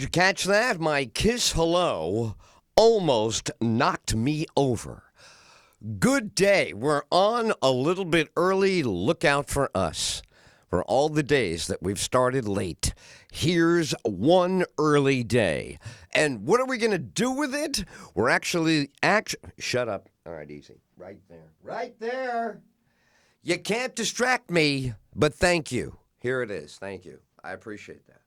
you catch that? My kiss hello almost knocked me over. Good day. We're on a little bit early. Look out for us. For all the days that we've started late, here's one early day. And what are we going to do with it? We're actually... Shut up. All right, easy. Right there. Right there. You can't distract me, but thank you. Here it is. Thank you. I appreciate that.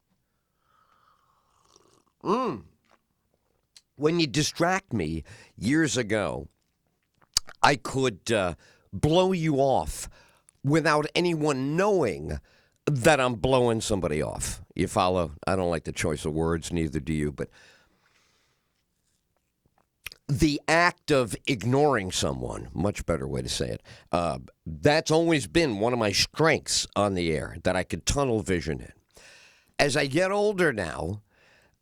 When you distract me years ago, I could blow you off without anyone knowing that I'm blowing somebody off. You follow? I don't like the choice of words, neither do you, but the act of ignoring someone, much better way to say it, that's always been one of my strengths on the air, that I could tunnel vision in. As I get older now,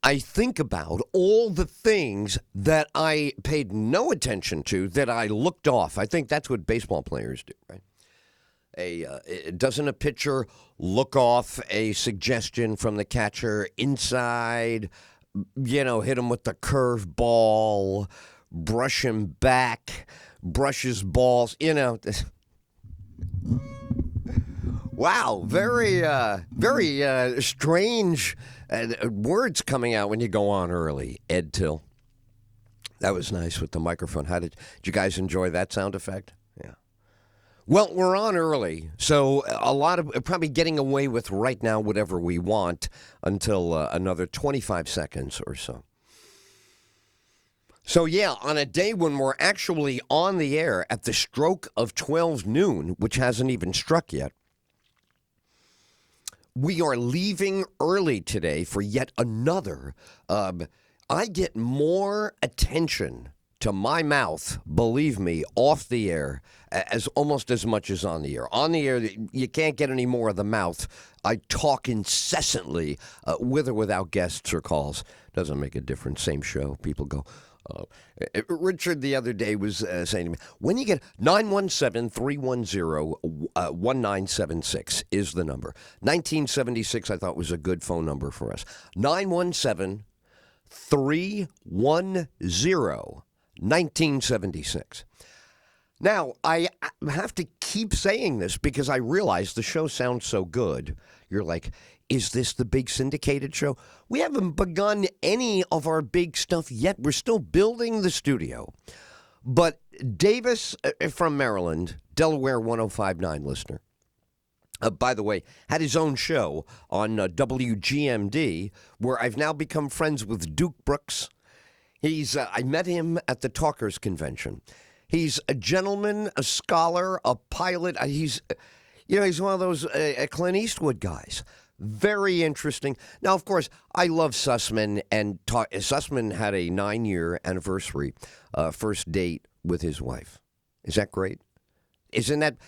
I think about all the things that I paid no attention to, that I looked off. I think that's what baseball players do, right? Doesn't a pitcher look off a suggestion from the catcher inside, hit him with the curve ball, brush him back, brush his balls, Wow, very strange words coming out when you go on early, EdTyll. That was nice with the microphone. Did you guys enjoy that sound effect? Yeah. Well, we're on early, so a lot of probably getting away with right now whatever we want until another 25 seconds or so. So, yeah, on a day when we're actually on the air at the stroke of 12 noon, which hasn't even struck yet, we are leaving early today for yet another. I get more attention to my mouth, believe me, off the air, as almost as much as on the air. On the air, you can't get any more of the mouth. I talk incessantly, with or without guests or calls. Doesn't make a difference. Same show. People go... Richard the other day was saying to me, when you get 917-310-1976 is the number. 1976 I thought was a good phone number for us. 917-310-1976. Now, I have to keep saying this because I realize the show sounds so good. You're like, is this the big syndicated show? We haven't begun any of our big stuff yet. We're still building the studio. But Davis from Maryland, Delaware 1059 listener, by the way, had his own show on WGMD, where I've now become friends with Duke Brooks. I met him at the Talkers Convention. He's a gentleman, a scholar, a pilot. He's one of those Clint Eastwood guys. Very interesting. Now, of course, I love Sussman, and Sussman had a 9-year anniversary first date with his wife. Is that great? Isn't that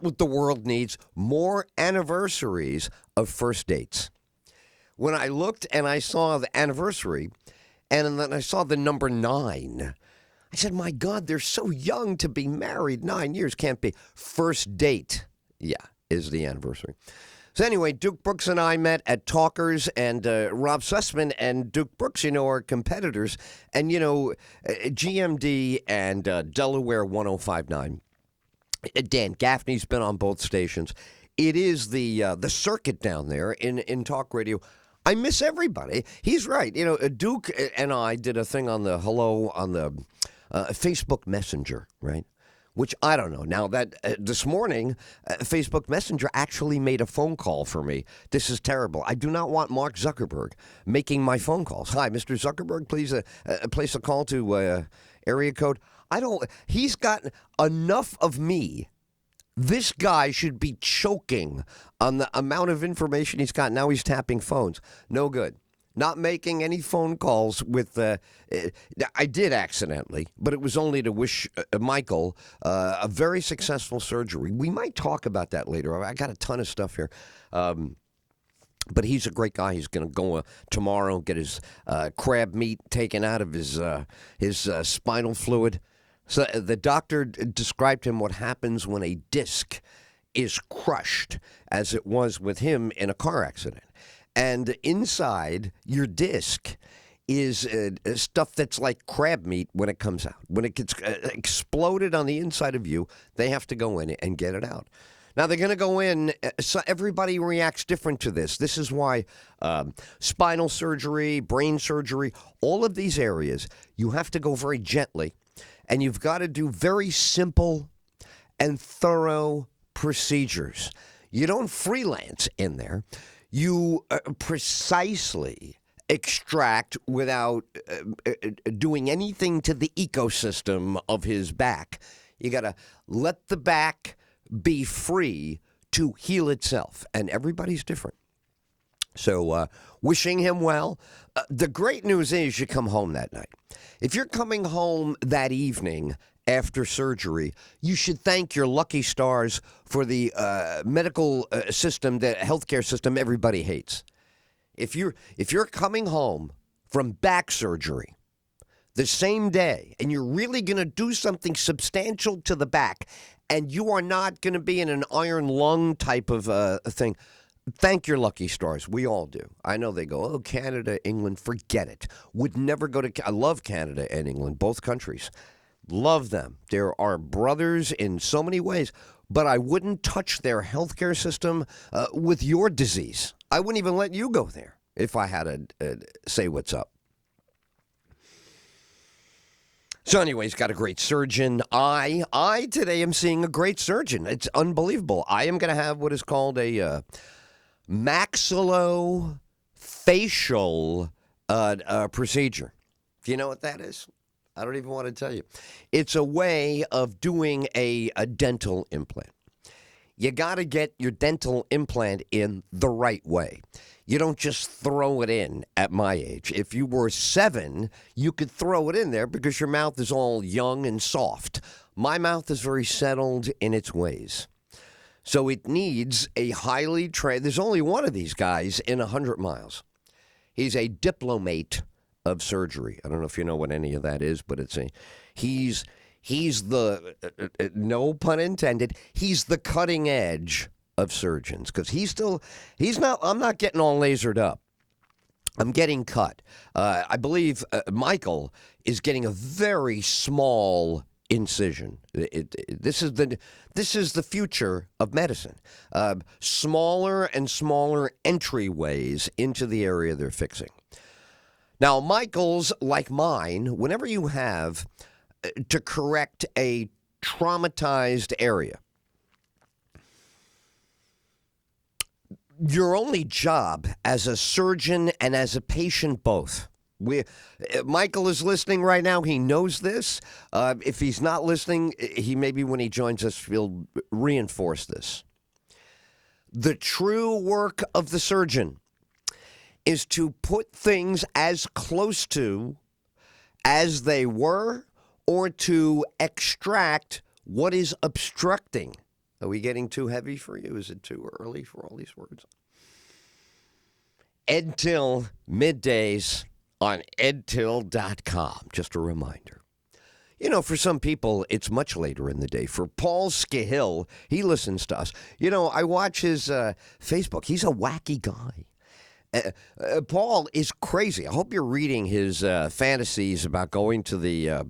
what the world needs? More anniversaries of first dates. When I looked and I saw the anniversary, and then I saw the number 9, I said, my God, they're so young to be married. 9 years can't be. First date, is the anniversary. So anyway, Duke Brooks and I met at Talkers, and Rob Sussman and Duke Brooks, are competitors. And, GMD and Delaware 1059. Dan Gaffney's been on both stations. It is the circuit down there in talk radio. I miss everybody. He's right. Duke and I did a thing on the Facebook Messenger, right? Which I don't know. Now that this morning, Facebook Messenger actually made a phone call for me. This is terrible. I do not want Mark Zuckerberg making my phone calls. Hi, Mr. Zuckerberg, please place a call to area code. He's got enough of me. This guy should be choking on the amount of information he's got. Now he's tapping phones. No good. Not making any phone calls with, I did accidentally, but it was only to wish Michael a very successful surgery. We might talk about that later. I got a ton of stuff here. But he's a great guy. He's going to go tomorrow, get his crab meat taken out of his spinal fluid. So the doctor described him what happens when a disc is crushed, as it was with him in a car accident. And inside your disc is stuff that's like crab meat when it comes out. When it gets exploded on the inside of you, they have to go in and get it out. Now, they're going to go in, so everybody reacts different to this. This is why spinal surgery, brain surgery, all of these areas, you have to go very gently, and you've got to do very simple and thorough procedures. You don't freelance in there. You precisely extract without doing anything to the ecosystem of his back. You got to let the back be free to heal itself, and everybody's different. So wishing him well. The great news is you come home that night. If you're coming home that evening after surgery, you should thank your lucky stars for the medical system, the healthcare system everybody hates. If you're coming home from back surgery the same day and you're really going to do something substantial to the back and you are not going to be in an iron lung type of thing, thank your lucky stars. We all do. I know they go, oh, Canada, England, forget it. Would never go to. I love Canada and England, both countries. Love them. There are brothers in so many ways, but I wouldn't touch their healthcare system with your disease. I wouldn't even let you go there if I had to say what's up. So anyways, got a great surgeon. I today am seeing a great surgeon. It's unbelievable. I am going to have what is called a maxillofacial procedure. Do you know what that is? I don't even want to tell you. It's a way of doing a dental implant. You got to get your dental implant in the right way. You don't just throw it in at my age. If you were 7, you could throw it in there because your mouth is all young and soft. My mouth is very settled in its ways. So it needs a highly trained. There's only one of these guys in 100 miles. He's a diplomate of surgery. I don't know if you know what any of that is, but he's the no pun intended. He's the cutting edge of surgeons because I'm not getting all lasered up. I'm getting cut. I believe Michael is getting a very small incision. This is the future of medicine. Smaller and smaller entryways into the area they're fixing. Now, Michael's, like mine, whenever you have to correct a traumatized area, your only job as a surgeon and as a patient both. Michael is listening right now. He knows this. If he's not listening, he maybe when he joins us, he'll reinforce this. The true work of the surgeon is to put things as close to as they were or to extract what is obstructing. Are we getting too heavy for you? Is it too early for all these words? EdTyll middays on edtyll.com. Just a reminder. You know, for some people, it's much later in the day. For Paul Scahill, he listens to us. You know, I watch his Facebook. He's a wacky guy. Paul is crazy. I hope you're reading his fantasies about going to the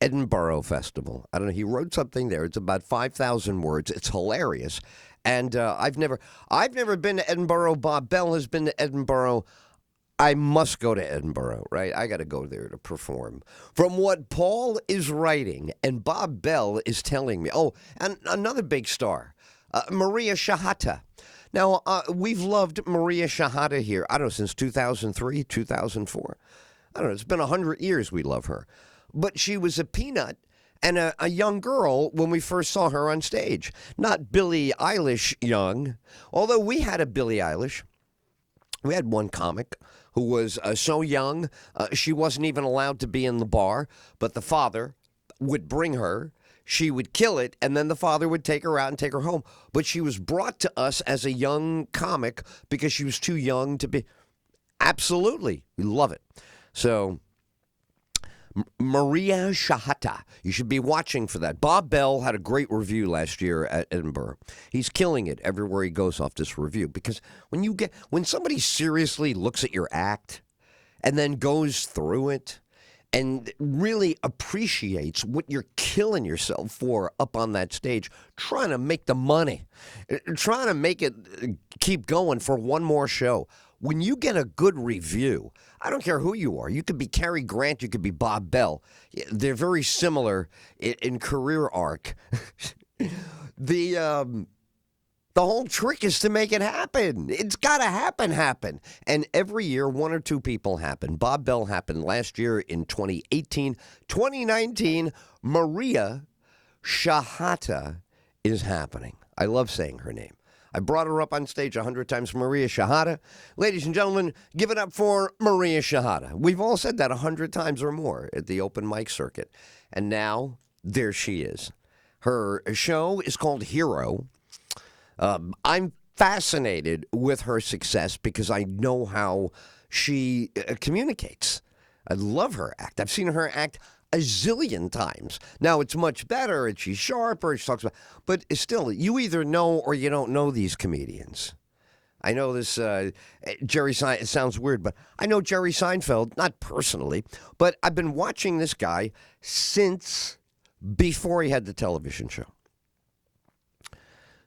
Edinburgh Festival. I don't know. He wrote something there. It's about 5,000 words. It's hilarious. And I've never been to Edinburgh. Bob Bell has been to Edinburgh. I must go to Edinburgh, right? I got to go there to perform. From what Paul is writing and Bob Bell is telling me. Oh, and another big star, Maria Shahata. Now, we've loved Maria Shahata here, I don't know, since 2003, 2004. I don't know, it's been 100 years we love her. But she was a peanut and a young girl when we first saw her on stage. Not Billie Eilish young, although we had a Billie Eilish. We had one comic who was so young, she wasn't even allowed to be in the bar, but the father would bring her. She would kill it, and then the father would take her out and take her home. But she was brought to us as a young comic because she was too young to be. Absolutely. We love it. So, Maria Shahata. You should be watching for that. Bob Bell had a great review last year at Edinburgh. He's killing it everywhere he goes off this review because when somebody seriously looks at your act and then goes through it and really appreciates what you're killing yourself for up on that stage, trying to make the money, trying to make it keep going for one more show. When you get a good review, I don't care who you are. You could be Cary Grant, you could be Bob Bell. They're very similar in career arc. The whole trick is to make it happen. It's got to happen. And every year, one or two people happen. Bob Bell happened last year in 2018. 2019, Maria Shahata is happening. I love saying her name. I brought her up on stage 100 times, Maria Shahata. Ladies and gentlemen, give it up for Maria Shahata. We've all said that 100 times or more at the open mic circuit. And now, there she is. Her show is called Hero. I'm fascinated with her success because I know how she communicates. I love her act. I've seen her act a zillion times. Now, it's much better, and she's sharper, she talks about, but still, you either know or you don't know these comedians. I know this, Jerry Seinfeld, it sounds weird, but I know Jerry Seinfeld, not personally, but I've been watching this guy since before he had the television show.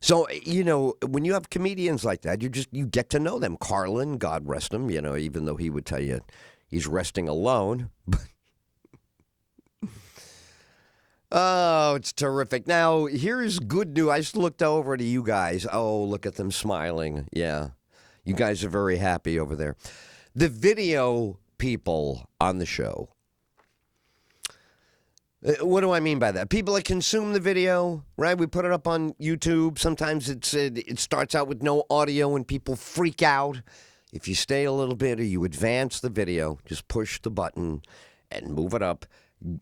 So, when you have comedians like that, you get to know them. Carlin, God rest him, even though he would tell you he's resting alone. Oh, it's terrific. Now, here's good news. I just looked over to you guys. Oh, look at them smiling. Yeah, you guys are very happy over there. The video people on the show. What do I mean by that? People that consume the video, right? We put it up on YouTube. Sometimes it starts out with no audio and people freak out. If you stay a little bit or you advance the video, just push the button and move it up,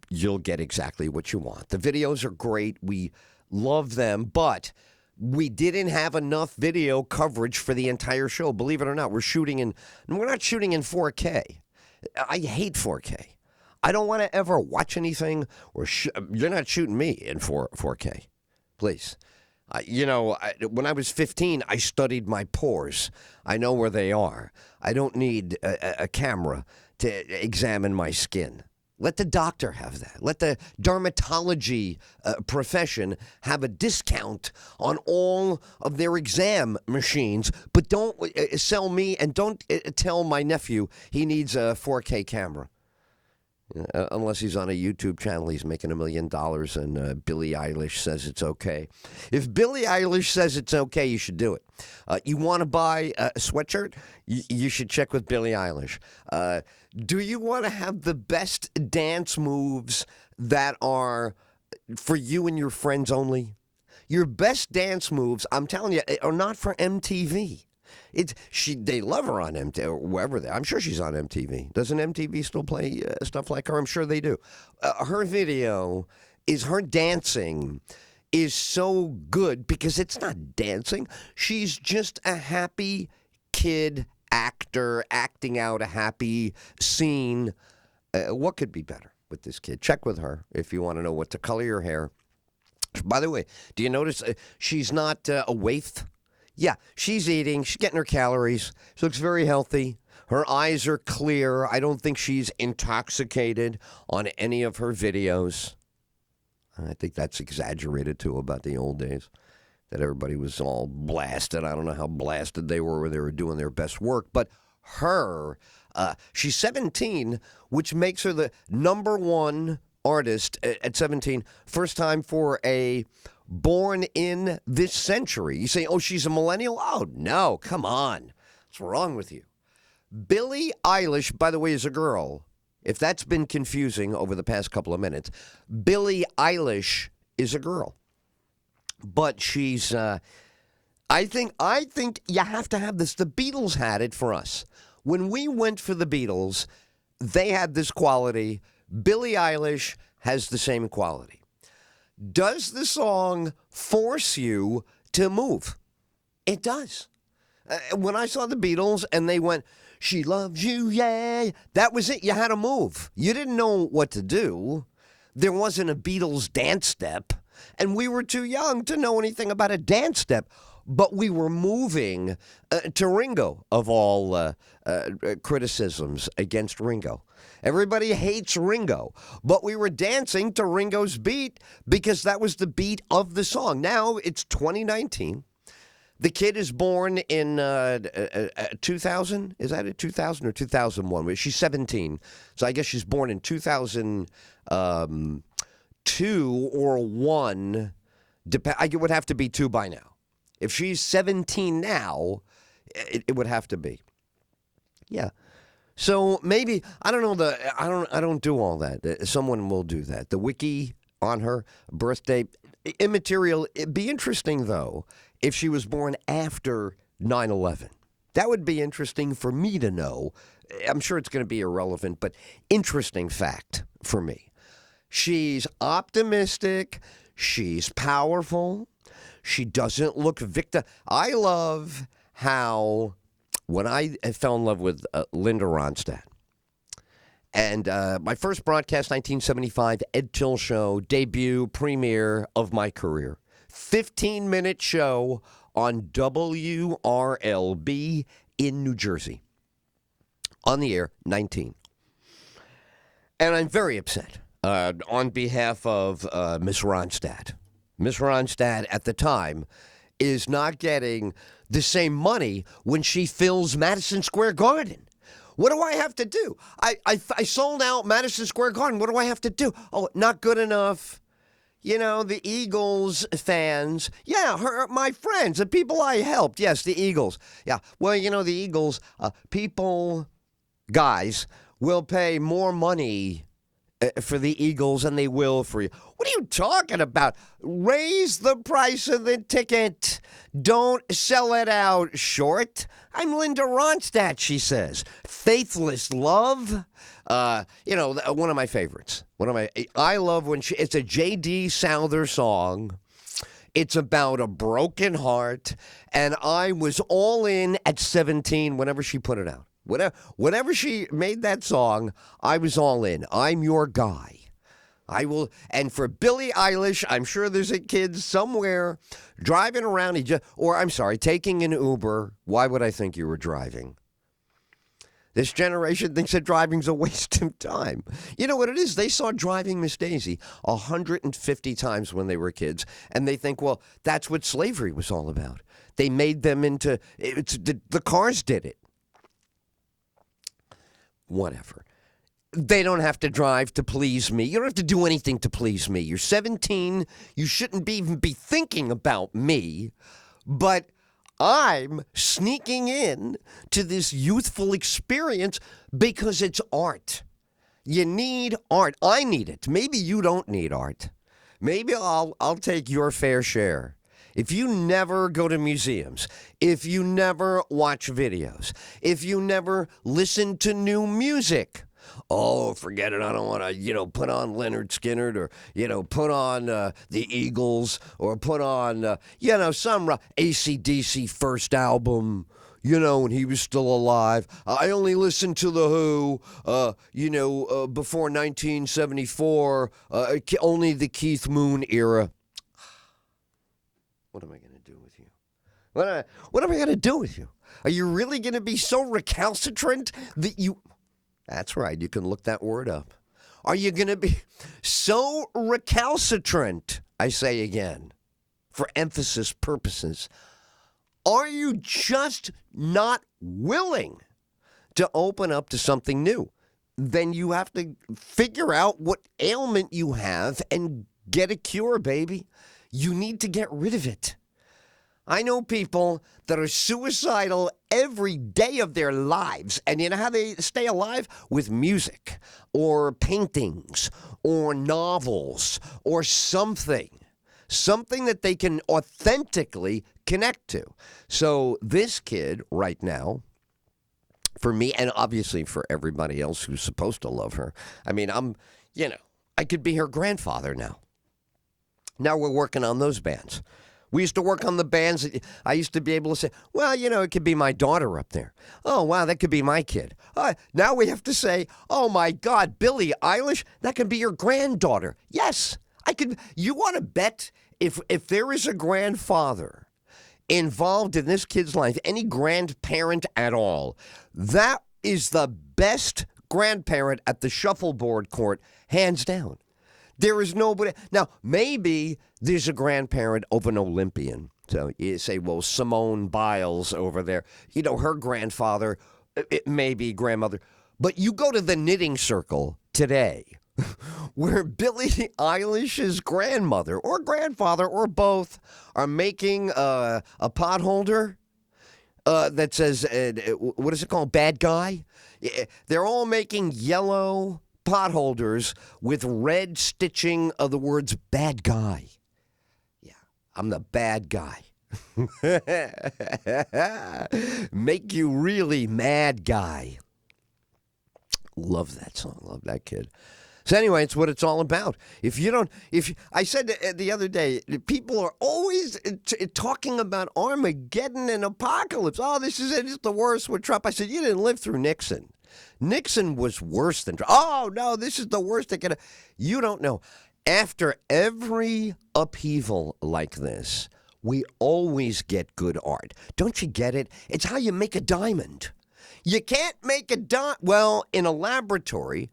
you'll get exactly what you want. The videos are great. We love them, but we didn't have enough video coverage for the entire show. Believe it or not, we're not shooting in 4K. I hate 4K. I don't want to ever watch anything, or you're not shooting me in 4K. Please. When I was 15, I studied my pores. I know where they are. I don't need a camera to examine my skin. Let the doctor have that. Let the dermatology profession have a discount on all of their exam machines, but don't sell me and don't tell my nephew he needs a 4K camera. Unless he's on a YouTube channel, he's making $1 million and Billie Eilish says it's okay. If Billie Eilish says it's okay, you should do it. You want to buy a sweatshirt? You should check with Billie Eilish. Do you want to have the best dance moves that are for you and your friends only? Your best dance moves, I'm telling you, are not for MTV. They love her on MTV or wherever I'm sure she's on MTV. Doesn't MTV still play stuff like her? I'm sure they do. Her video her dancing is so good because it's not dancing. She's just a happy kid actor acting out a happy scene. What could be better with this kid? Check with her if you want to know what to color your hair. By the way, do you notice she's not a waif? Yeah, she's eating. She's getting her calories. She looks very healthy. Her eyes are clear. I don't think she's intoxicated on any of her videos. I think that's exaggerated, too, about the old days, that everybody was all blasted. I don't know how blasted they were doing their best work. But she's 17, which makes her the number one artist at 17. First time for a born in this century. You say, oh, she's a millennial? Oh, no, come on. What's wrong with you? Billie Eilish, by the way, is a girl. If that's been confusing over the past couple of minutes, Billie Eilish is a girl. But she's, I think you have to have this. The Beatles had it for us. When we went for the Beatles, they had this quality. Billie Eilish has the same quality. Does the song force you to move? It does. When I saw the Beatles and they went, She loves you, yeah. That was it. You had to move. You didn't know what to do. There wasn't a Beatles dance step, and we were too young to know anything about a dance step. But we were moving to Ringo, of all criticisms against Ringo. Everybody hates Ringo, but we were dancing to Ringo's beat because that was the beat of the song. Now it's 2019. The kid is born in 2000. Is that it? 2000 or 2001? She's 17. So I guess she's born in 2002 or 1. It would have to be 2 by now. If she's 17 now, it would have to be. Yeah. So maybe I don't know I don't do all that. Someone will do that. The wiki on her birthday, immaterial. It'd be interesting though if she was born after 9/11. That would be interesting for me to know. I'm sure it's going to be irrelevant, but interesting fact for me. She's optimistic. She's powerful. She doesn't look victim. I love how when I fell in love with Linda Ronstadt, and my first broadcast, 1975, EdTyll Show, debut, premiere of my career. 15-minute show on WRLB in New Jersey. On the air, 19. And I'm very upset on behalf of Miss Ronstadt. Miss Ronstadt, at the time, is not getting the same money when she fills Madison Square Garden. What do I have to do? I sold out Madison Square Garden. What do I have to do? Oh, not good enough. You know, the Eagles fans. Yeah, my friends, the people I helped. Yes, the Eagles. Yeah, well, you know, the Eagles, guys, will pay more money for the Eagles than they will for you. What are you talking about? Raise the price of the ticket. Don't sell it out short. I'm Linda Ronstadt, she says. Faithless love. One of my favorites. I love when it's a J.D. Souther song. It's about a broken heart. And I was all in at 17 whenever she put it out. Whenever she made that song, I was all in. I'm your guy. I will. And for Billie Eilish, I'm sure there's a kid somewhere driving around. Taking an Uber. Why would I think you were driving? This generation thinks that driving's a waste of time. You know what it is? They saw Driving Miss Daisy 150 times when they were kids, and they think, well, that's what slavery was all about. They made them into. The cars did it. Whatever. They don't have to drive to please me. You don't have to do anything to please me. You're 17. You shouldn't even be thinking about me. But I'm sneaking in to this youthful experience because it's art. You need art. I need it. Maybe you don't need art. Maybe I'll take your fair share. If you never go to museums, if you never watch videos, if you never listen to new music, oh, forget it. I don't want to, put on Leonard Skinner or, put on the Eagles or put on, some AC/DC first album, when he was still alive. I only listened to The Who, before 1974, only the Keith Moon era. What am I going to do with you? What am I going to do with you? Are you really going to be so recalcitrant that you... That's right. You can look that word up. Are you going to be so recalcitrant, I say again, for emphasis purposes? Are you just not willing to open up to something new? Then you have to figure out what ailment you have and get a cure, baby. You need to get rid of it. I know people that are suicidal every day of their lives. And you know how they stay alive? With music or paintings or novels or something. Something that they can authentically connect to. So this kid right now, for me, and obviously for everybody else who's supposed to love her, I mean, I could be her grandfather now. Now we're working on those bands. We used to work on the bands. I used to be able to say, well, it could be my daughter up there. Oh, wow, that could be my kid. Now we have to say, oh, my God, Billie Eilish, that could be your granddaughter. Yes, I could. You want to bet if there is a grandfather involved in this kid's life, any grandparent at all, that is the best grandparent at the shuffleboard court, hands down. There is nobody. Now, maybe there's a grandparent of an Olympian. So you say, well, Simone Biles over there, her grandfather, it may be grandmother. But you go to the knitting circle today, where Billie Eilish's grandmother or grandfather or both are making a pot holder that says, what is it called, bad guy? They're all making yellow potholders with red stitching of the words bad guy. Yeah, I'm the bad guy. Make you really mad guy. Love that song. Love that kid. So anyway, it's what it's all about. I said the other day, people are always talking about Armageddon and apocalypse. Oh, this is it. It's the worst with Trump. I said, you didn't live through Nixon. Nixon was worse than Trump. Oh, no, this is the worst. You don't know. After every upheaval like this, we always get good art. Don't you get it? It's how you make a diamond. You can't make a diamond. Well, in a laboratory,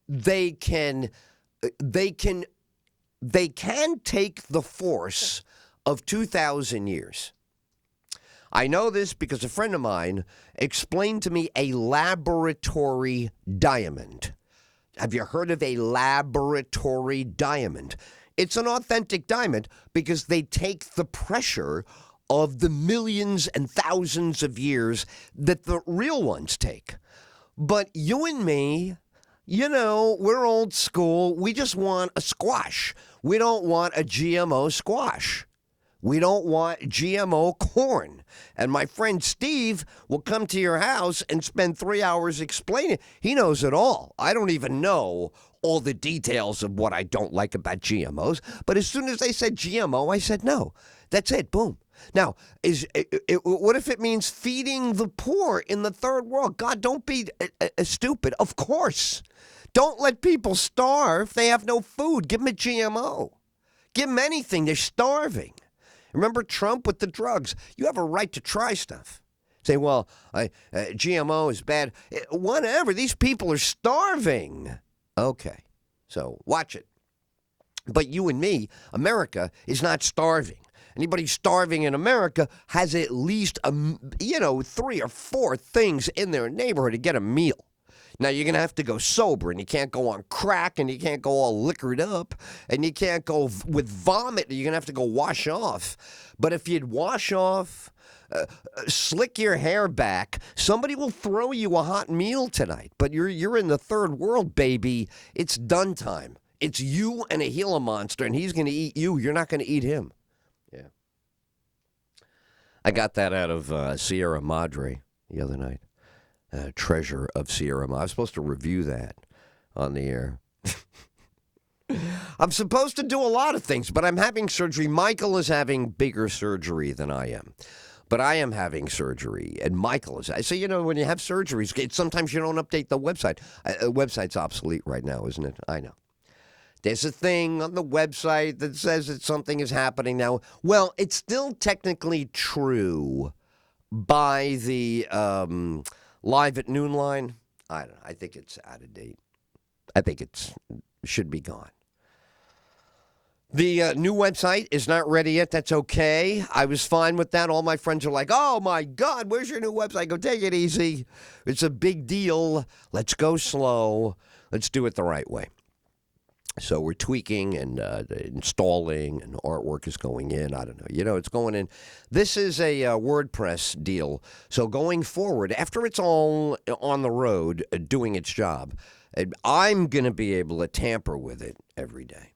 they can take the force of 2,000 years. I know this because a friend of mine explained to me a laboratory diamond. Have you heard of a laboratory diamond? It's an authentic diamond because they take the pressure of the millions and thousands of years that the real ones take. But you and me, we're old school. We just want a squash. We don't want a GMO squash. We don't want GMO corn. And my friend Steve will come to your house and spend 3 hours explaining. He knows it all. I don't even know all the details of what I don't like about GMOs. But as soon as they said GMO, I said, no, that's it. Boom. Now, what if it means feeding the poor in the third world? God, don't be stupid. Of course. Don't let people starve. They have no food. Give them a GMO. Give them anything. They're starving. Remember Trump with the drugs? You have a right to try stuff. Say, well, GMO is bad. Whatever. These people are starving. Okay. So watch it. But you and me, America, is not starving. Anybody starving in America has at least, 3 or 4 things in their neighborhood to get a meal. Now, you're going to have to go sober, and you can't go on crack, and you can't go all liquored up, and you can't go with vomit. You're going to have to go wash off. But if you'd wash off, slick your hair back, somebody will throw you a hot meal tonight. But you're in the third world, baby. It's done time. It's you and a Gila monster, and he's going to eat you. You're not going to eat him. Yeah. I got that out of Sierra Madre the other night. Treasure of Sierra Madre. I was supposed to review that on the air. I'm supposed to do a lot of things, but I'm having surgery. Michael is having bigger surgery than I am. But I am having surgery, and Michael is. So, when you have surgeries, sometimes you don't update the website. The website's obsolete right now, isn't it? I know. There's a thing on the website that says that something is happening now. Well, it's still technically true by the Live at Noon line. I don't know. I think it's out of date. I think it should be gone. The new website is not ready yet. That's okay. I was fine with that. All my friends are like, oh, my God, where's your new website? I go, take it easy. It's a big deal. Let's go slow. Let's do it the right way. So we're tweaking and installing, and artwork is going in. I don't know. It's going in. This is a WordPress deal. So going forward, after it's all on the road doing its job, I'm going to be able to tamper with it every day.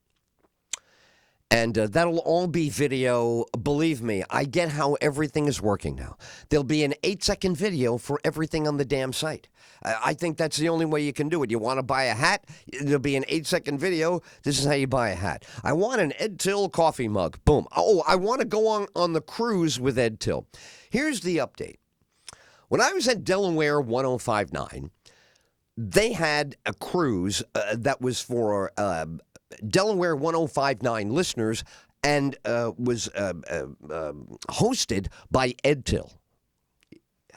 And that'll all be video. Believe me, I get how everything is working now. There'll be an 8-second video for everything on the damn site. I think that's the only way you can do it. You want to buy a hat? There'll be an 8-second video. This is how you buy a hat. I want an EdTyll coffee mug. Boom. Oh, I want to go on the cruise with EdTyll. Here's the update. When I was at Delaware 1059, they had a cruise that was for Delaware 1059 listeners and was hosted by EdTyll.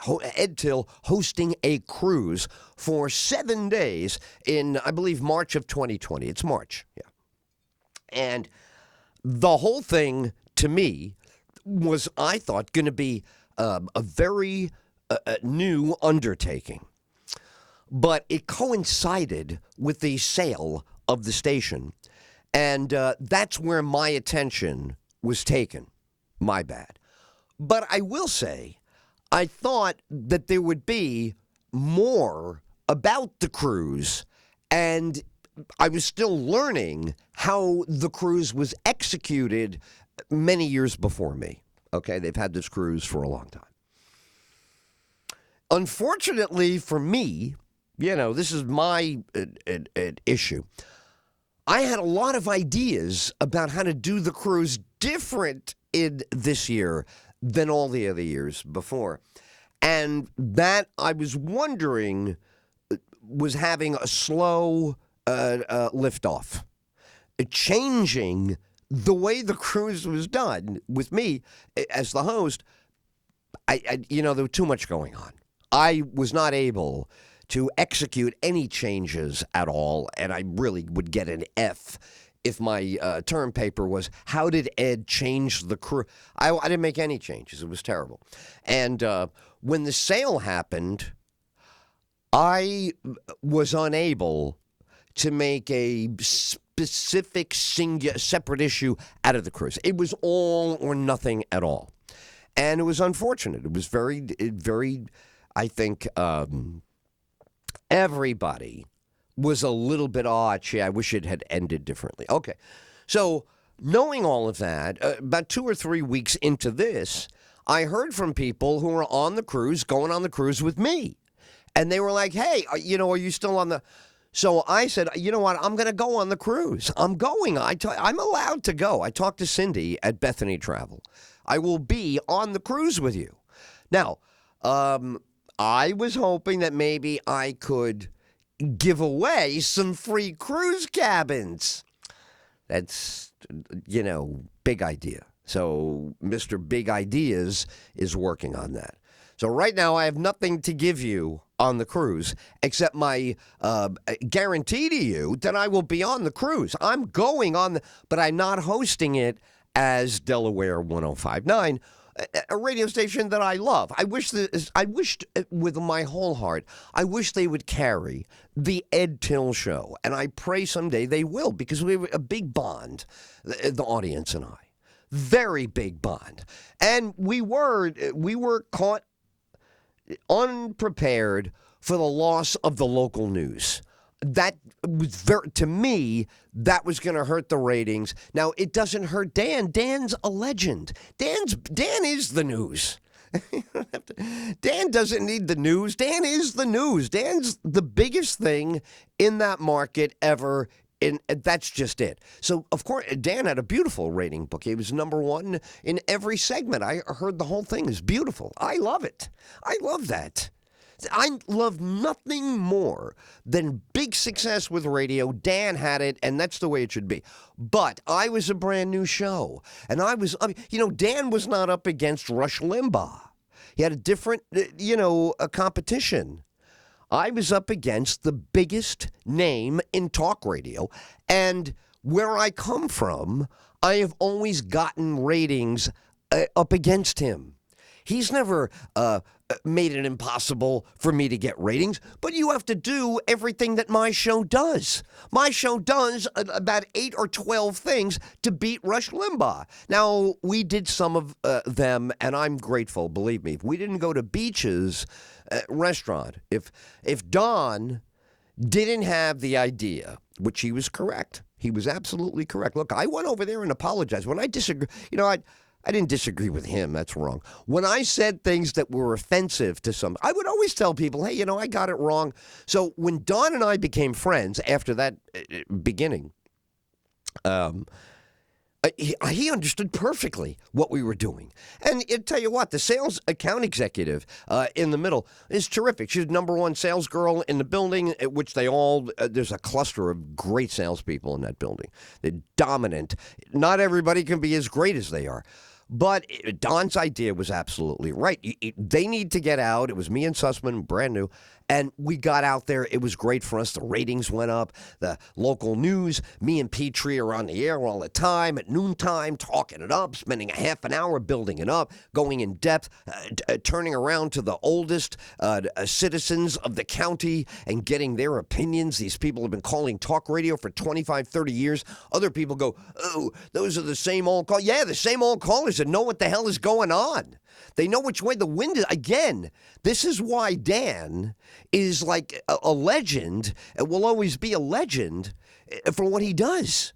EdTyll hosting a cruise for 7 days in, I believe, March of 2020. It's March, yeah. And the whole thing, to me, was, I thought, going to be a very new undertaking. But it coincided with the sale of the station, and that's where my attention was taken. My bad. But I will say, I thought that there would be more about the cruise, and I was still learning how the cruise was executed many years before me. Okay, they've had this cruise for a long time. Unfortunately for me, this is my issue. I had a lot of ideas about how to do the cruise different in this year than all the other years before. And that, I was wondering, was having a slow liftoff. Changing the way the cruise was done with me as the host, there was too much going on. I was not able to execute any changes at all, and I really would get an F if my term paper was, how did Ed change the crew? I didn't make any changes. It was terrible. And when the sale happened, I was unable to make a specific separate issue out of the cruise. It was all or nothing at all. And it was unfortunate. It was very, I think, everybody was a little bit, gee, I wish it had ended differently. Okay. So knowing all of that, about 2 or 3 weeks into this, I heard from people who were on the cruise, going on the cruise with me. And they were like, hey, are you still on the... So I said, you know what, I'm going to go on the cruise. I'm going. I'm allowed to go. I talked to Cindy at Bethany Travel. I will be on the cruise with you. Now, I was hoping that maybe I could give away some free cruise cabins. That's, big idea. So Mr. Big Ideas is working on that. So right now I have nothing to give you on the cruise except my guarantee to you that I will be on the cruise. I'm going on, but I'm not hosting it as Delaware 1059. A radio station that I love. I wished with my whole heart, I wish they would carry the EdTyll show. And I pray someday they will, because we have a big bond, the audience and I. Very big bond. And we were caught unprepared for the loss of the local news. That was to me, that was going to hurt the ratings. Now, it doesn't hurt Dan. Dan's a legend. Dan is the news. Dan doesn't need the news. Dan is the news. Dan's the biggest thing in that market ever. And that's just it. So, of course, Dan had a beautiful rating book. He was number one in every segment. I heard the whole thing is beautiful. I love it. I love that. I love nothing more than big success with radio. Dan had it, and that's the way it should be. But I was a brand new show, and Dan was not up against Rush Limbaugh. He had a different, a competition. I was up against the biggest name in talk radio, and where I come from, I have always gotten ratings up against him. He's never made it impossible for me to get ratings, but you have to do everything that my show does. My show does about 8 or 12 things to beat Rush Limbaugh. Now, we did some of them, and I'm grateful, believe me. If we didn't go to Beach's restaurant, if Don didn't have the idea, which he was correct, He was absolutely correct. Look, I went over there and apologized. When I disagree, I didn't disagree with him. That's wrong. When I said things that were offensive to some, I would always tell people, hey, I got it wrong. So when Don and I became friends after that beginning, he understood perfectly what we were doing. And I tell you what, the sales account executive in the middle is terrific. She's number one sales girl in the building, which there's a cluster of great salespeople in that building. They're dominant. Not everybody can be as great as they are. But Don's idea was absolutely right. They need to get out. It was me and Sussman, brand new. And we got out there. It was great for us. The ratings went up. The local news, me and Petrie are on the air all the time at noontime, talking it up, spending a half an hour building it up, going in depth, turning around to the oldest citizens of the county and getting their opinions. These people have been calling talk radio for 25, 30 years. Other people go, oh, those are the same old callers. Yeah, the same old callers that know what the hell is going on. They know which way the wind is. Again, this is why Dan is like a legend and will always be a legend for what he does.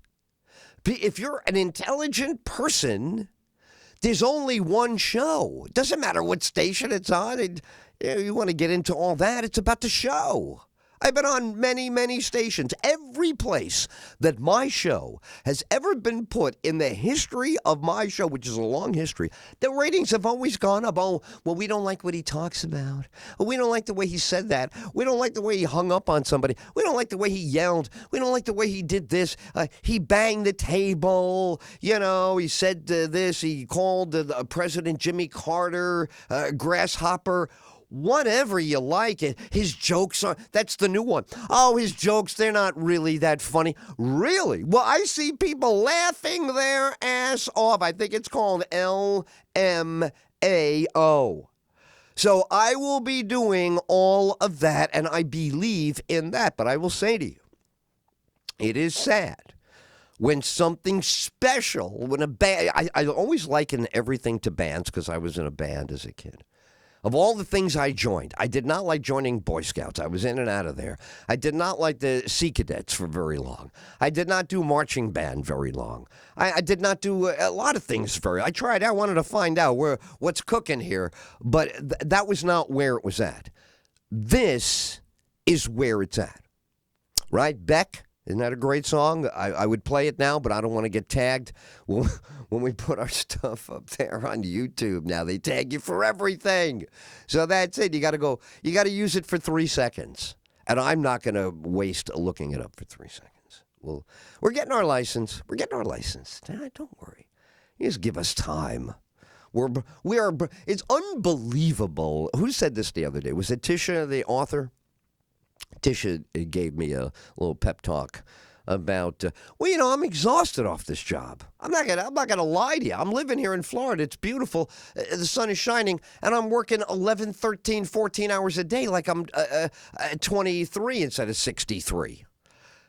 If you're an intelligent person, there's only one show. It doesn't matter what station it's on. You want to get into all that, it's about the show. I've been on many, many stations. Every place that my show has ever been put in the history of my show, which is a long history, the ratings have always gone up. Oh, well, we don't like what he talks about. We don't like the way he said that. We don't like the way he hung up on somebody. We don't like the way he yelled. We don't like the way he did this. He banged the table. He said this. He called President Jimmy Carter grasshopper. Whatever you like it. His jokes that's the new one. Oh, his jokes, they're not really that funny. Really? Well, I see people laughing their ass off. I think it's called LMAO. So I will be doing all of that, and I believe in that. But I will say to you, it is sad when something special, when a band, I always liken everything to bands because I was in a band as a kid. Of all the things I joined, I did not like joining Boy Scouts. I was in and out of there. I did not like the Sea Cadets for very long. I did not do marching band very long. I did not do a lot of things I tried. I wanted to find out what's cooking here, but that was not where it was at. This is where it's at. Right, Beck? Isn't that a great song? I would play it now, but I don't want to get tagged. When we put our stuff up there on YouTube now, they tag you for everything. So that's it. You got to use it for 3 seconds. And I'm not going to waste looking it up for 3 seconds. We're getting our license. Don't worry. You just give us time. It's unbelievable. Who said this the other day? Was it Tisha, the author? Tisha gave me a little pep talk about, I'm exhausted off this job. I'm not gonna lie to you. I'm living here in Florida. It's beautiful. The sun is shining, and I'm working 11, 13, 14 hours a day like I'm 23 instead of 63.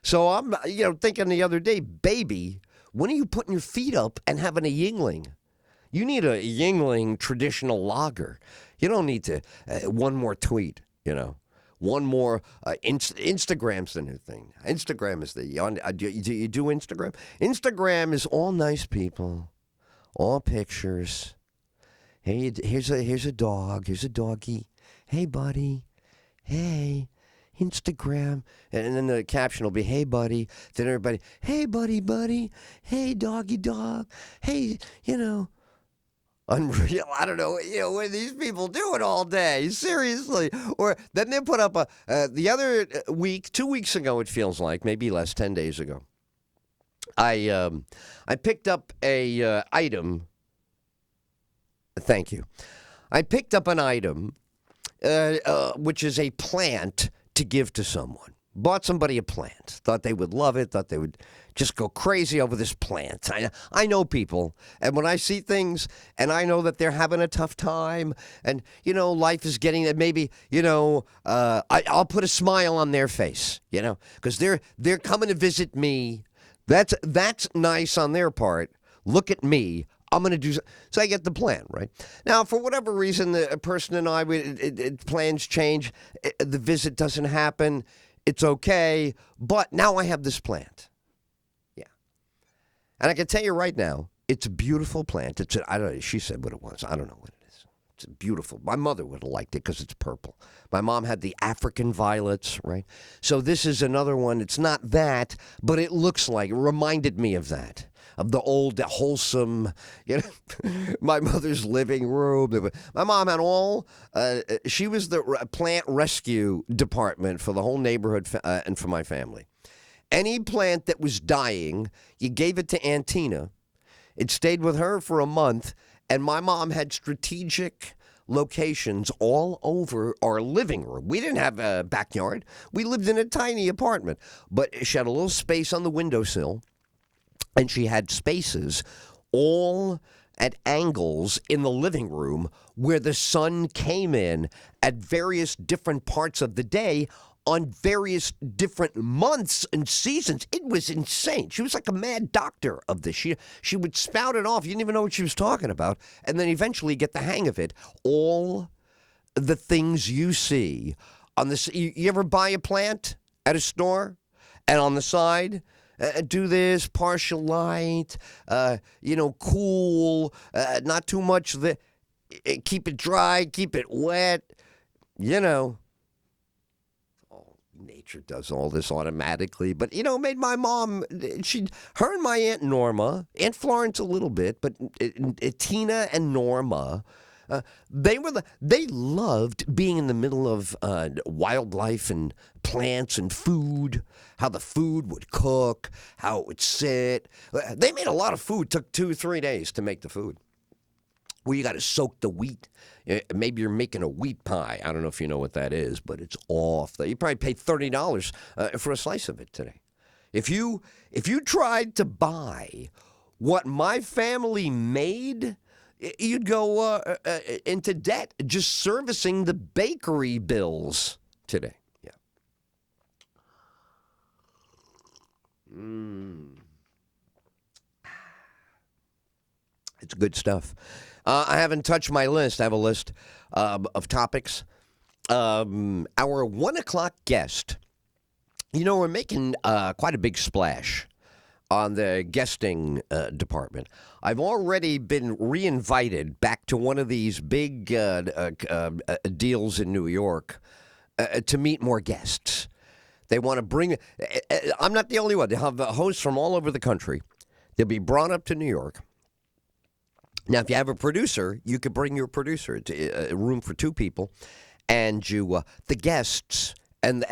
So I'm, thinking the other day, baby, when are you putting your feet up and having a Yingling? You need a Yingling traditional lager. You don't need to, one more tweet, One more, Instagram's the new thing. Instagram is do you do Instagram? Instagram is all nice people, all pictures. Hey, here's a dog. Here's a doggy. Hey, buddy. Hey, Instagram. And then the caption will be, hey, buddy. Then everybody, hey, buddy. Hey, doggy dog. Hey, Unreal. I don't know, what these people doing all day. Seriously. Or then they put up the other week, 2 weeks ago, it feels like, maybe less, 10 days ago. I picked up a item. Thank you. I picked up an item, which is a plant to give to someone. Bought somebody a plant. Thought they would love it. Thought they would just go crazy over this plant. I know people, and when I see things, and I know that they're having a tough time, and life is getting that. Maybe I'll put a smile on their face, because they're coming to visit me. That's nice on their part. Look at me. I'm going to do so. I get the plan, right? Now, for whatever reason, the person and I, plans change. The visit doesn't happen. It's okay, but now I have this plant. And I can tell you right now, it's a beautiful plant. I don't know, she said what it was. I don't know what it is. It's beautiful. My mother would have liked it because it's purple. My mom had the African violets, right? So this is another one. It's not that, but it looks like, it reminded me of that. Of the old, wholesome, my mother's living room. My mom had she was the plant rescue department for the whole neighborhood and for my family. Any plant that was dying, you gave it to Aunt Tina. It stayed with her for a month, and my mom had strategic locations all over our living room. We didn't have a backyard. We lived in a tiny apartment, but she had a little space on the windowsill. And she had spaces all at angles in the living room where the sun came in at various different parts of the day on various different months and seasons. It was insane. She was like a mad doctor of this. She would spout it off. You didn't even know what she was talking about. And then eventually get the hang of it. All the things you see on this. You ever buy a plant at a store and on the side, do this, partial light, cool, not too much, keep it dry, keep it wet, Nature does all this automatically, but, made my mom, her and my Aunt Norma, Aunt Florence a little bit, but Tina and Norma, they loved being in the middle of wildlife and plants and food, how the food would cook, how it would sit. They made a lot of food. Took 2-3 days to make the food. Well, you got to soak the wheat. Maybe you're making a wheat pie. I don't know if you know what that is, but it's off. You probably paid $30 for a slice of it today. If you tried to buy what my family made, you'd go into debt just servicing the bakery bills today. Yeah. It's good stuff. I haven't touched my list. I have a list of topics. Our 1 o'clock guest, we're making quite a big splash on the guesting department. I've already been reinvited back to one of these big deals in New York to meet more guests. They want to bring. I'm not the only one. They have hosts from all over the country. They'll be brought up to New York. Now, if you have a producer, you could bring your producer to a room for 2 people, and the guests and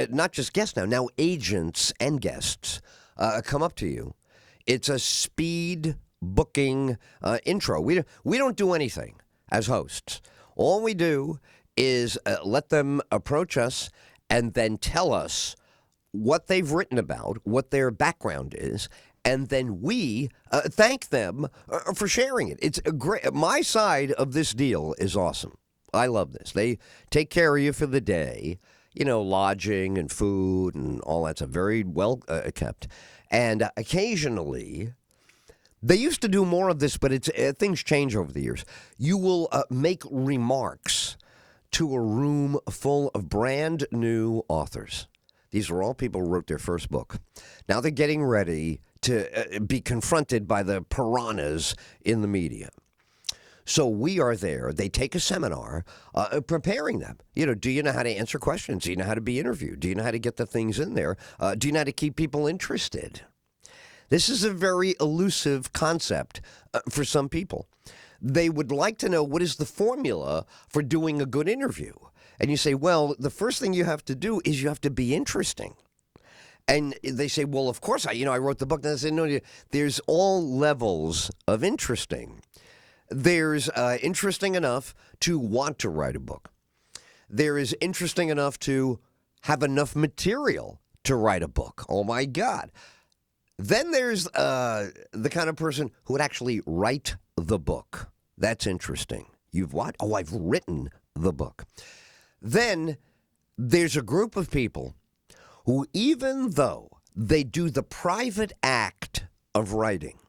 not just guests now agents and guests come up to you. It's a speed booking intro. We don't do anything as hosts. All we do is let them approach us and then tell us what they've written about, what their background is, and then we thank them for sharing it. It's a great. My side of this deal is awesome. I love this. They take care of you for the day. Lodging and food and all that's very well kept. And occasionally, they used to do more of this, but things change over the years. You will make remarks to a room full of brand new authors. These are all people who wrote their first book. Now they're getting ready to be confronted by the piranhas in the media. So we are there. They take a seminar preparing them. Do you know how to answer questions? Do you know how to be interviewed? Do you know how to get the things in there? Do you know how to keep people interested? This is a very elusive concept for some people. They would like to know what is the formula for doing a good interview. And you say, well, the first thing you have to do is you have to be interesting. And they say, well, of course, I wrote the book. And I say, no, there's all levels of interesting. There's interesting enough to want to write a book. There is interesting enough to have enough material to write a book. Oh, my God. Then there's the kind of person who would actually write the book. That's interesting. You've what? Oh, I've written the book. Then there's a group of people who, even though they do the private act of writing,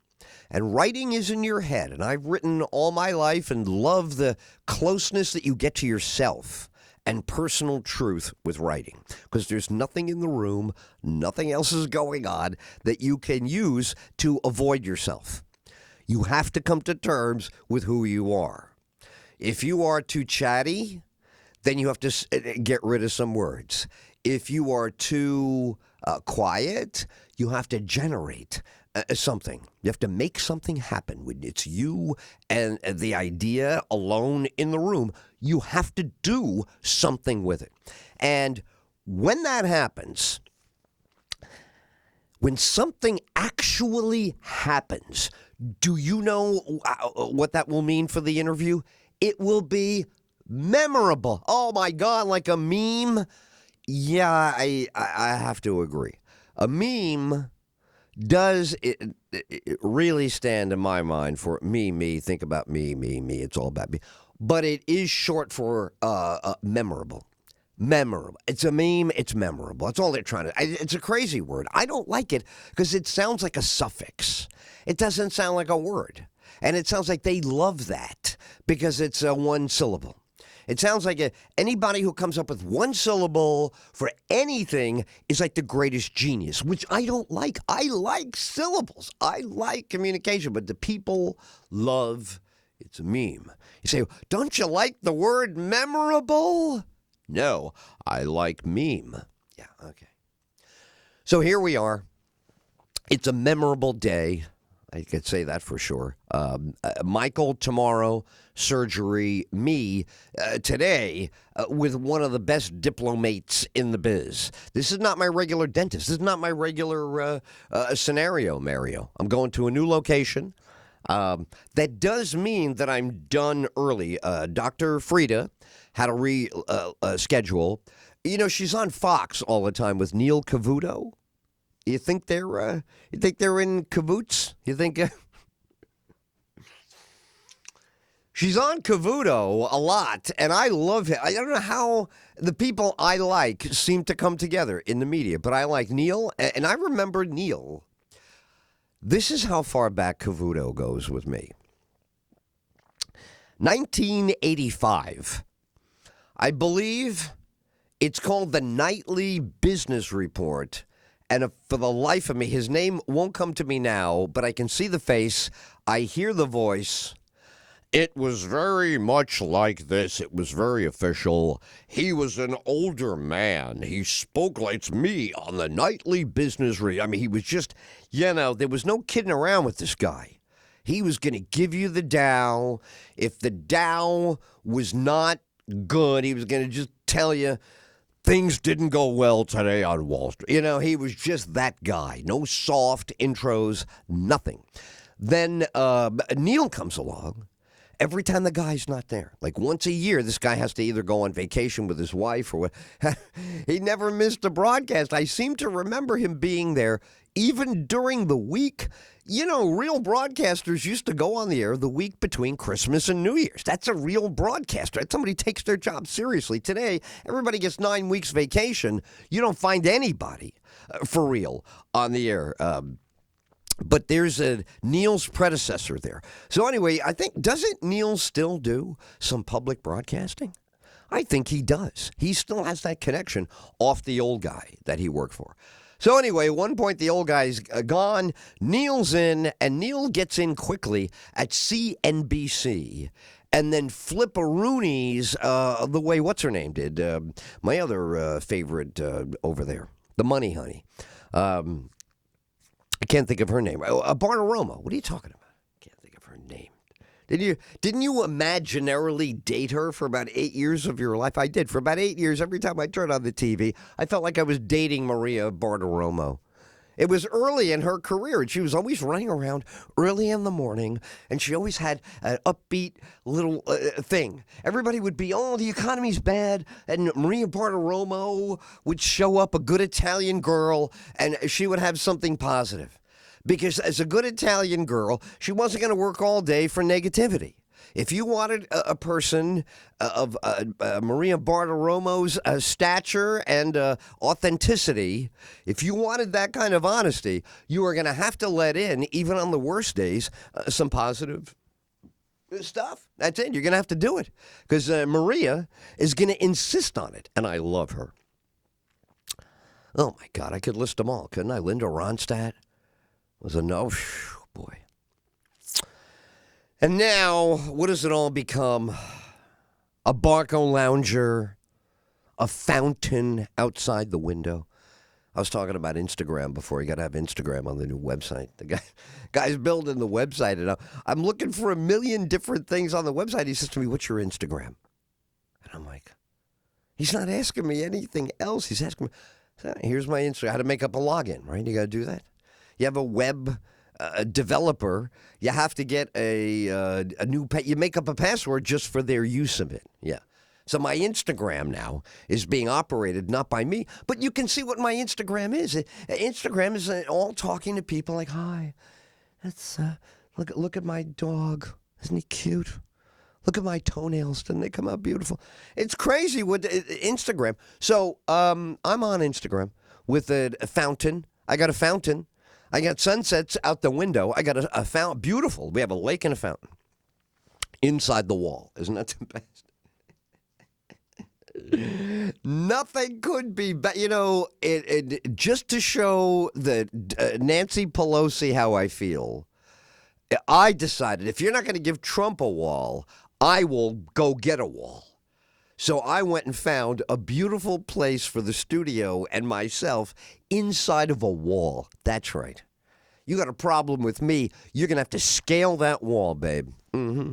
and writing is in your head, and I've written all my life and love the closeness that you get to yourself and personal truth with writing, because there's nothing in the room, nothing else is going on that you can use to avoid yourself. You have to come to terms with who you are. If you are too chatty, then you have to get rid of some words. If you are too quiet, you have to generate something. You have to make something happen. When it's you and the idea alone in the room, you have to do something with it. And when that happens, when something actually happens, do you know what that will mean for the interview? It will be memorable. Oh my God, like a meme? Yeah, I have to agree. A meme does it really stand in my mind for me, think about me, it's all about me. But it is short for memorable. Memorable. It's a meme, it's memorable. That's all they're trying to. It's a crazy word. I don't like it because it sounds like a suffix. It doesn't sound like a word. And it sounds like they love that because it's one syllable. It sounds like anybody who comes up with one syllable for anything is like the greatest genius, which I don't like. I like syllables. I like communication, but the people love it's a meme. You say, don't you like the word memorable? No, I like meme. Yeah, okay. So here we are. It's a memorable day. I could say that for sure. Michael tomorrow, surgery, me today with one of the best diplomates in the biz. This is not my regular dentist. This is not my regular scenario, Mario. I'm going to a new location. That does mean that I'm done early. Dr. Frida had to reschedule. You know, she's on Fox all the time with Neil Cavuto. You think they're in cahoots? You think she's on Cavuto a lot, and I love him. I don't know how the people I like seem to come together in the media, but I like Neil, and I remember Neil. This is how far back Cavuto goes with me. 1985. I believe it's called the Nightly Business Report. And for the life of me, his name won't come to me now, but I can see the face. I hear the voice. It was very much like this. It was very official. He was an older man. He spoke like it's me on the Nightly Business Report. I mean, he was just, there was no kidding around with this guy. He was going to give you the Dow. If the Dow was not good, he was going to just tell you, things didn't go well today on Wall Street. He was just that guy. No soft intros, nothing. Then Neil comes along. Every time the guy's not there, like once a year, this guy has to either go on vacation with his wife or what. He never missed a broadcast. I seem to remember him being there even during the week. Real broadcasters used to go on the air the week between Christmas and New Year's. That's a real broadcaster. Somebody takes their job seriously. Today, everybody gets 9 weeks vacation. You don't find anybody for real on the air. But there's Neil's predecessor there. So anyway, I think, doesn't Neil still do some public broadcasting? I think he does. He still has that connection off the old guy that he worked for. So anyway, at one point the old guy's gone, Neil's in, and Neil gets in quickly at CNBC. And then Flipperoonies, the way what's-her-name did, my other favorite over there, the Money Honey. I can't think of her name. Bartiromo. What are you talking about? Can't think of her name. Didn't you imaginarily date her for about 8 years of your life? I did. For about 8 years, every time I turned on the TV, I felt like I was dating Maria Bartiromo. It was early in her career, and she was always running around early in the morning, and she always had an upbeat little thing. Everybody would be, the economy's bad, and Maria Bartiromo would show up, a good Italian girl, and she would have something positive. Because as a good Italian girl, she wasn't going to work all day for negativity. If you wanted a person of Maria Bartiromo's stature and authenticity, if you wanted that kind of honesty, you were going to have to let in, even on the worst days, some positive stuff. That's it. You're going to have to do it because Maria is going to insist on it, and I love her. Oh, my God. I could list them all, couldn't I? Linda Ronstadt was a no. Boy. And now, what does it all become? A Barco lounger, a fountain outside the window. I was talking about Instagram before. You got to have Instagram on the new website. The guy's building the website, and I'm looking for a million different things on the website. He says to me, "What's your Instagram?" And I'm like, he's not asking me anything else. He's asking me, here's my Instagram. How to make up a login, right? You got to do that. You have a web developer. You have to get a new. You make up a password just for their use of it. Yeah. So my Instagram now is being operated not by me, but you can see what my Instagram is. Instagram is all talking to people like, "Hi, that's look at my dog. Isn't he cute? Look at my toenails. Didn't they come out beautiful?" It's crazy with Instagram. So I'm on Instagram with a fountain. I got a fountain. I got sunsets out the window. I got a fountain. Beautiful. We have a lake and a fountain inside the wall. Isn't that the best? Nothing could be better. You know, just to show that Nancy Pelosi how I feel, I decided if you're not going to give Trump a wall, I will go get a wall. So I went and found a beautiful place for the studio and myself inside of a wall. That's right. You got a problem with me, you're going to have to scale that wall, babe. Mm-hmm.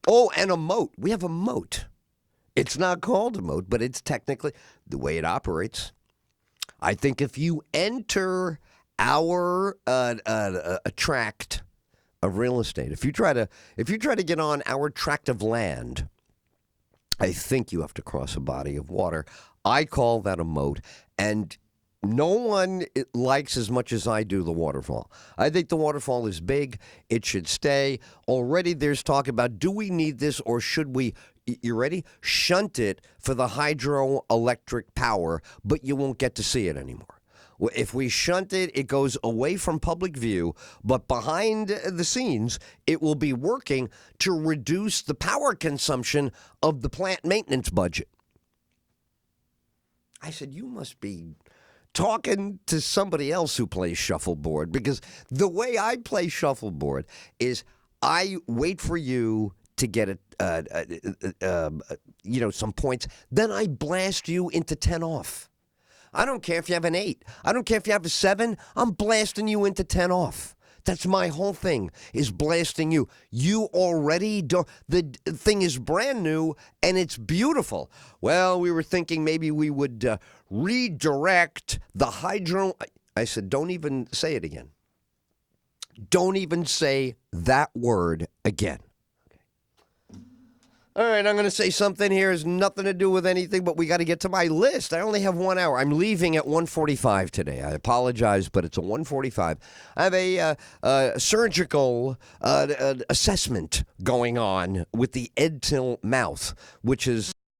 Oh, and a moat. We have a moat. It's not called a moat, but it's technically the way it operates. I think if you enter our tract of real estate, if you try to get on our tract of land, I think you have to cross a body of water. I call that a moat, and no one likes as much as I do the waterfall. I think the waterfall is big. It should stay. Already there's talk about, do we need this or should we, you ready? Shunt it for the hydroelectric power, but you won't get to see it anymore. If we shunt it, it goes away from public view, but behind the scenes, it will be working to reduce the power consumption of the plant maintenance budget. I said, you must be talking to somebody else who plays shuffleboard, because the way I play shuffleboard is I wait for you to get some points, then I blast you into 10 off. I don't care if you have an 8. I don't care if you have a 7. I'm blasting you into 10 off. That's my whole thing, is blasting you. You already don't. The thing is brand new, and it's beautiful. Well, we were thinking maybe we would redirect the hydro. I said, don't even say it again. Don't even say that word again. All right, I'm going to say something here. Has nothing to do with anything, but we got to get to my list. I only have 1 hour. I'm leaving at 1:45 today. I apologize, but it's a 1:45. I have a surgical assessment going on with the EdTyll mouth, which is